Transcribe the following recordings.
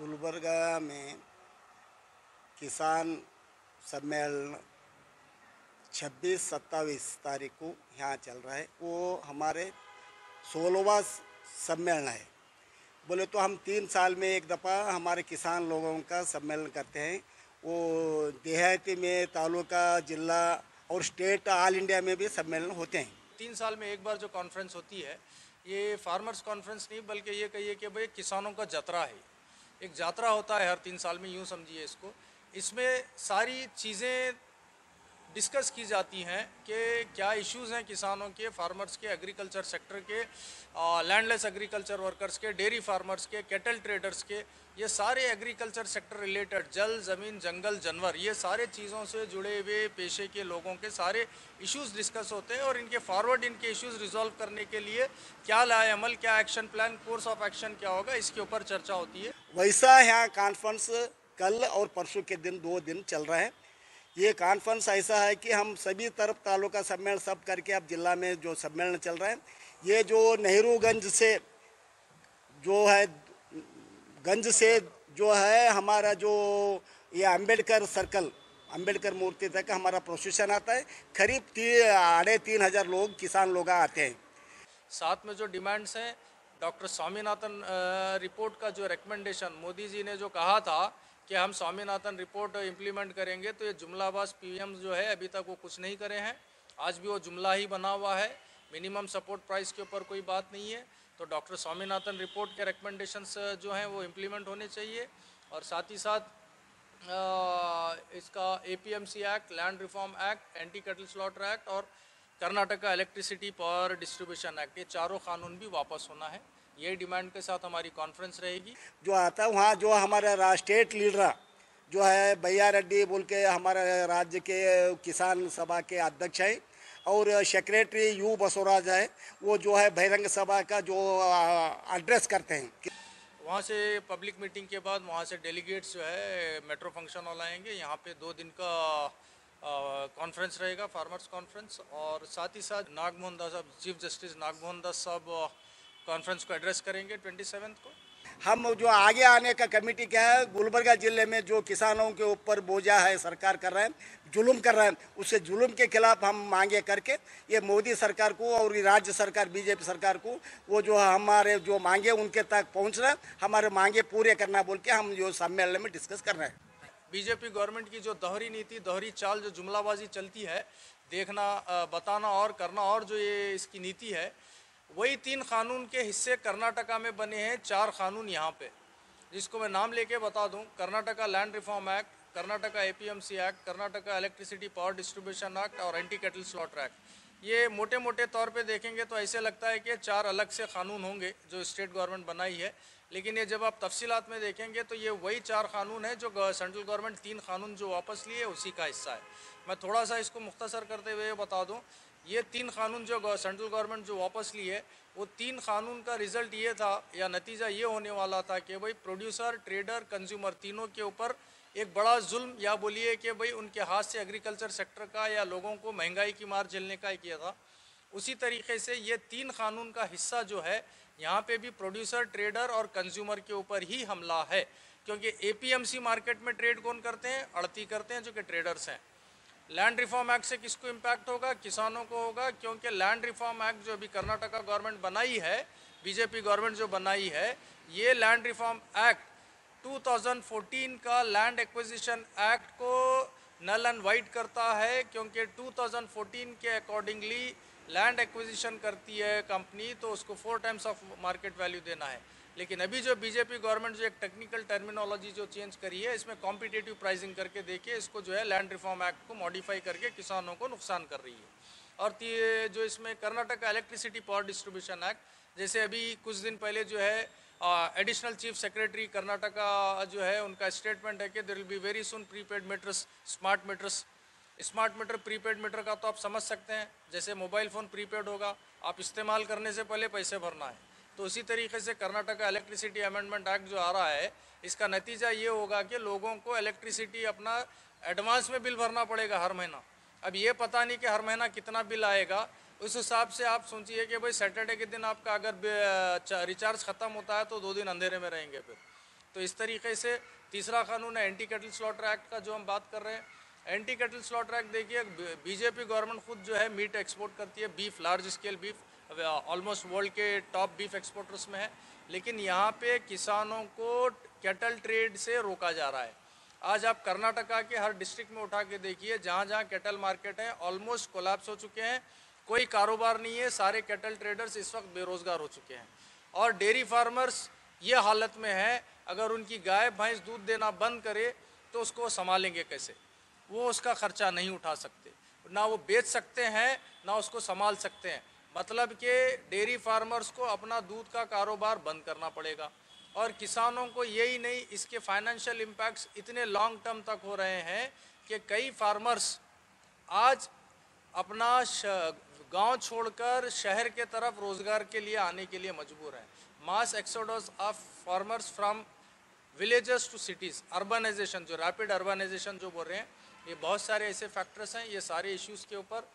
गुलबर्गा में किसान सम्मेलन 26-27 तारीख को यहाँ चल रहा है। वो हमारे 16वां सम्मेलन है। बोले तो हम 3 साल में एक दफ़ा हमारे किसान लोगों का सम्मेलन करते हैं। वो देहाती में, तालुका, जिला और स्टेट, ऑल इंडिया में भी सम्मेलन होते हैं। 3 साल में एक बार जो कॉन्फ्रेंस होती है, ये फार्मर्स कॉन्फ्रेंस नहीं बल्कि ये कहिए कि भाई किसानों का जतरा है। एक जात्रा होता है हर 3 साल में, यूँ समझिए इसको। इसमें सारी चीज़ें डिस्कस की जाती हैं कि क्या इश्यूज़ हैं किसानों के, फार्मर्स के, एग्रीकल्चर सेक्टर के, लैंडलेस एग्रीकल्चर वर्कर्स के, डेयरी फार्मर्स के, कैटल ट्रेडर्स के। ये सारे एग्रीकल्चर सेक्टर रिलेटेड, जल, ज़मीन, जंगल, जानवर, ये सारे चीज़ों से जुड़े हुए पेशे के लोगों के सारे इश्यूज़ डिस्कस होते हैं और इनके फॉरवर्ड इनके इश्यूज़ रिजॉल्व करने के लिए क्या लाए अमल, क्या action plan, course of action क्या होगा, इसके ऊपर चर्चा होती है। वैसा यहाँ कॉन्फ्रेंस कल और परसों के दिन 2 दिन चल रहा है। ये कॉन्फ्रेंस ऐसा है कि हम सभी तरफ तालुका सम्मेलन सब करके अब जिला में जो सम्मेलन चल रहा है, ये जो नेहरूगंज से जो है, गंज से जो है हमारा जो ये अम्बेडकर सर्कल, अम्बेडकर मूर्ति तक हमारा प्रोसेशन आता है। करीब 3,500 लोग, किसान लोग आते हैं। साथ में जो डिमांड्स हैं, डॉक्टर स्वामीनाथन रिपोर्ट का जो रिकमेंडेशन मोदी जी ने जो कहा था कि हम स्वामीनाथन रिपोर्ट इम्प्लीमेंट करेंगे, तो ये जुमलाबाज पीएम जो है अभी तक वो कुछ नहीं करे हैं। आज भी वो जुमला ही बना हुआ है। मिनिमम सपोर्ट प्राइस के ऊपर कोई बात नहीं है। तो डॉक्टर स्वामीनाथन रिपोर्ट के रिकमेंडेशंस जो हैं वो इम्प्लीमेंट होने चाहिए। और साथ ही साथ इसका APMC act, land reform act, anti cattle slaughter act और Karnataka electricity power distribution act, ये चारों कानून भी वापस होना है। ये डिमांड के साथ हमारी कॉन्फ्रेंस रहेगी। जो आता है वहाँ जो हमारा स्टेट लीडर जो है भैया रेड्डी बोल के हमारे राज्य के किसान सभा के अध्यक्ष हैं, और सेक्रेटरी यू बसवराज है, वो जो है बहिरंग सभा का जो एड्रेस करते हैं। वहाँ से पब्लिक मीटिंग के बाद वहाँ से डेलीगेट्स जो है मेट्रो फंक्शन हॉल आएंगे। यहाँ पे 2 दिन का कॉन्फ्रेंस रहेगा, फार्मर्स कॉन्फ्रेंस। और साथ ही साथ नागमोहन दास साहब, चीफ जस्टिस नागमोहन दास साहब कॉन्फ्रेंस को एड्रेस करेंगे 27 को। हम जो आगे आने का कमेटी क्या है, गुलबर्गा ज़िले में जो किसानों के ऊपर बोझा है सरकार कर रहा है, जुल्म कर रहा है, उससे जुल्म के खिलाफ हम मांगे करके ये मोदी सरकार को और राज्य सरकार बीजेपी सरकार को वो जो हमारे जो मांगे उनके तक पहुंचना, हमारे मांगे पूरे करना बोल के हम जो सम्मेलन में डिस्कस कर रहे हैं। बीजेपी गवर्नमेंट की जो दोहरी नीति, दोहरी चाल, जो जुमलाबाजी चलती है, देखना, बताना और करना, और जो ये इसकी नीति है, वही 3 कानून के हिस्से कर्नाटका में बने हैं। 4 कानून यहाँ पे, जिसको मैं नाम लेके बता दूं: Karnataka land reform act, Karnataka APMC act, Karnataka electricity power distribution act और एंटी कैटल स्लॉटर एक्ट। ये मोटे मोटे तौर पे देखेंगे तो ऐसे लगता है कि 4 अलग से कानून होंगे जो स्टेट गवर्नमेंट बनाई है, लेकिन ये जब आप तफसीलात में देखेंगे तो ये वही 4 कानून है जो सेंट्रल गवर्नमेंट 3 कानून जो वापस लिए उसी का हिस्सा है। मैं थोड़ा सा इसको मुख्तसर करते हुए बता दूँ, ये 3 कानून जो सेंट्रल गवर्नमेंट जो वापस लिए, वो 3 कानून का रिजल्ट ये था या नतीजा ये होने वाला था कि भाई प्रोड्यूसर, ट्रेडर, कंज्यूमर तीनों के ऊपर एक बड़ा जुल्म, या बोलिए कि भाई उनके हाथ से एग्रीकल्चर सेक्टर का या लोगों को महंगाई की मार झेलने का किया था। उसी तरीके से ये 3 कानून का हिस्सा जो है, यहाँ पे भी प्रोड्यूसर, ट्रेडर और कंज्यूमर के ऊपर ही हमला है। क्योंकि एपीएमसी मार्केट में ट्रेड कौन करते हैं? आड़ती करते हैं, जो कि ट्रेडर्स हैं। लैंड रिफॉर्म एक्ट से किसको इम्पैक्ट होगा? किसानों को होगा, क्योंकि लैंड रिफॉर्म एक्ट जो अभी कर्नाटका गवर्नमेंट बनाई है, बीजेपी गवर्नमेंट जो बनाई है, ये लैंड रिफॉर्म एक्ट 2014 का लैंड एक्विजिशन एक्ट को नल एंड वाइड करता है। क्योंकि 2014 के अकॉर्डिंगली लैंड एक्विजिशन करती है कंपनी तो उसको 4 टाइम्स ऑफ मार्केट वैल्यू देना है। लेकिन अभी जो बीजेपी गवर्नमेंट जो एक टेक्निकल टर्मिनोलॉजी जो चेंज करी है, इसमें कॉम्पिटिटिव प्राइसिंग करके देखिए, इसको जो है लैंड रिफॉर्म एक्ट को मॉडिफाई करके किसानों को नुकसान कर रही है। और जो इसमें Karnataka electricity power distribution act, जैसे अभी कुछ दिन पहले जो है एडिशनल चीफ सेक्रेटरी कर्नाटका जो है, उनका स्टेटमेंट है कि there will be very soon prepaid meters, smart meters. Smart meter, prepaid meter का तो आप समझ सकते हैं, जैसे मोबाइल फ़ोन प्रीपेड होगा, आप इस्तेमाल करने से पहले पैसे भरना है। तो उसी तरीके से कर्नाटका इलेक्ट्रिसिटी अमेंडमेंट एक्ट जो आ रहा है, इसका नतीजा ये होगा कि लोगों को इलेक्ट्रिसिटी अपना एडवांस में बिल भरना पड़ेगा हर महीना। अब ये पता नहीं कि हर महीना कितना बिल आएगा। उस हिसाब से आप सोचिए कि भाई सैटरडे के दिन आपका अगर रिचार्ज ख़त्म होता है तो 2 दिन अंधेरे में रहेंगे। फिर तो इस तरीके से तीसरा कानून है एंटी कैटल स्लॉटर एक्ट का जो हम बात कर रहे हैं। एंटी कैटल स्लॉटर एक्ट देखिए, बीजेपी गवर्नमेंट खुद जो है मीट एक्सपोर्ट करती है, beef, large scale beef, almost world के टॉप बीफ एक्सपोर्टर्स में है, लेकिन यहाँ पे किसानों को कैटल ट्रेड से रोका जा रहा है। आज आप कर्नाटका के हर डिस्ट्रिक्ट में उठा के देखिए, जहाँ जहाँ कैटल मार्केट है ऑलमोस्ट कोलैप्स हो चुके हैं, कोई कारोबार नहीं है, सारे कैटल ट्रेडर्स इस वक्त बेरोजगार हो चुके हैं। और डेयरी फार्मर्स ये हालत में है, अगर उनकी गाय भैंस दूध देना बंद करे तो उसको संभालेंगे कैसे? वो उसका खर्चा नहीं उठा सकते, ना वो बेच सकते हैं, ना उसको संभाल सकते हैं। मतलब कि डेयरी फार्मर्स को अपना दूध का कारोबार बंद करना पड़ेगा। और किसानों को यही नहीं, इसके फाइनेंशियल इम्पैक्ट्स इतने लॉन्ग टर्म तक हो रहे हैं कि कई फार्मर्स आज अपना गांव छोड़कर शहर के तरफ रोजगार के लिए आने के लिए मजबूर हैं। Mass exodus of farmers from villages to cities, urbanisation, जो रैपिड अर्बनाइजेशन जो बोल रहे हैं, ये बहुत सारे ऐसे फैक्टर्स हैं। ये सारे इश्यूज़ के ऊपर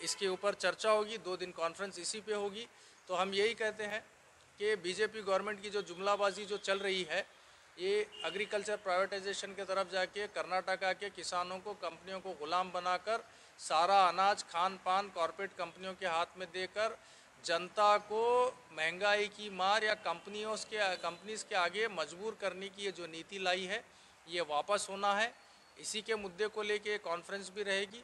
इसके ऊपर चर्चा होगी, 2 दिन कॉन्फ्रेंस इसी पे होगी। तो हम यही कहते हैं कि बीजेपी गवर्नमेंट की जो जुमलाबाजी जो चल रही है, ये एग्रीकल्चर प्राइवेटाइजेशन की तरफ जाके कर्नाटका के किसानों को, कंपनियों को गुलाम बनाकर सारा अनाज, खान पान कॉरपोरेट कंपनियों के हाथ में देकर जनता को महंगाई की मार या कंपनीज़ के आगे मजबूर करने की ये जो नीति लाई है, ये वापस होना है। इसी के मुद्दे को लेके कॉन्फ्रेंस भी रहेगी।